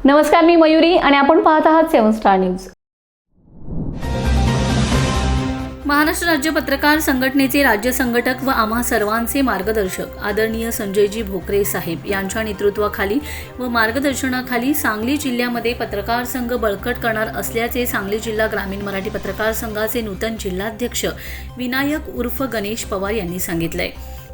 नमस्कार, मी मयुरी आणि आपण पाहत आहात 7 स्टार न्यूज. महाराष्ट्र राज्य पत्रकार संघटनेचे राज्य संघटक व आम्हा सर्वांचे मार्गदर्शक आदरणीय संजयजी भोकरे साहेब यांच्या नेतृत्वाखाली व मार्गदर्शनाखाली सांगली जिल्ह्यामध्ये पत्रकार संघ बळकट करणार असल्याचे सांगली जिल्हा ग्रामीण मराठी पत्रकार संघाचे नूतन जिल्हाध्यक्ष विनायक उर्फ गणेश पवार यांनी सांगितले.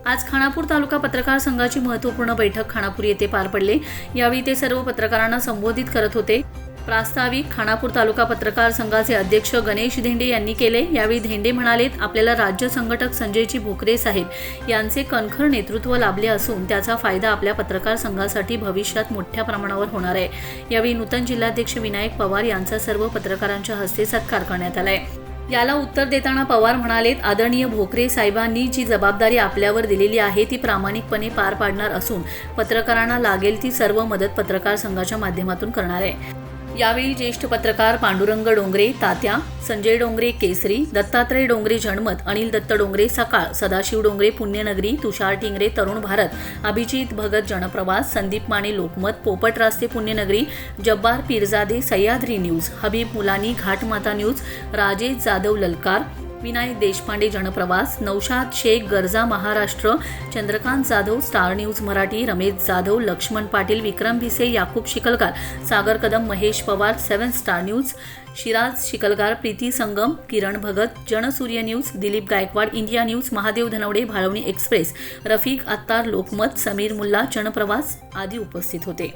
आज खानापूर तालुका पत्रकार संघाची महत्त्वपूर्ण बैठक खानापूर येथे पार पडली. यावेळी ते सर्व पत्रकारांना संबोधित करत होते. प्रास्ताविक खानापूर तालुका पत्रकार संघाचे अध्यक्ष गणेश धेंडे यांनी केले. यावेळी धेंडे म्हणालेत, आपल्याला राज्य संघटक संजयजी भोकरे साहेब यांचे कणखर नेतृत्व लाभले असून त्याचा फायदा आपल्या पत्रकार संघासाठी भविष्यात मोठ्या प्रमाणावर होणार आहे. यावेळी नूतन जिल्हाध्यक्ष विनायक पवार यांचा सर्व पत्रकारांच्या हस्ते सत्कार करण्यात आलाय. याला उत्तर देताना पवार म्हणालेत, आदरणीय भोकरे साहेबांनी जी जबाबदारी आपल्यावर दिलेली आहे ती प्रामाणिकपणे पार पाडणार असून पत्रकारांना लागेल ती सर्व मदत पत्रकार संघाच्या माध्यमातून करणार आहे. यावेळी ज्येष्ठ पत्रकार पांडुरंग डोंगरे तात्या, संजय डोंगरे केसरी, दत्तात्रय डोंगरे जनमत, अनिल दत्त डोंगरे सकाळ, सदाशिव डोंगरे पुण्यनगरी, तुषार Tingre Tarun Bharat, Abhijit Bhagat जनप्रवास, Sandeep Mane Lokmat, Popat Raste Punyanagari, Jabbar Pirjade Sahyadri news, Habib Mulani Ghatmata news, Rajesh Jadhav Lalkar, Vinayak Deshpande Janpravas, Naushad Shaikh Garja Maharashtra, Chandrakant Jadhav star news Marathi, Ramesh Jadhav, Laxman Patil, Vikram Bhise, Yakub Shikalgar, Sagar Kadam, Mahesh Pawar 7 star news, Shiraj Shikalgar, Preeti Sangam, Kiran Bhagat, Jansurya news, Dilip Gaikwad India news, Mahadev Dhanawade Bhalwani express, Rafiq Attar Lokmat, Sameer Mulla Janpravas आदी उपस्थित होते.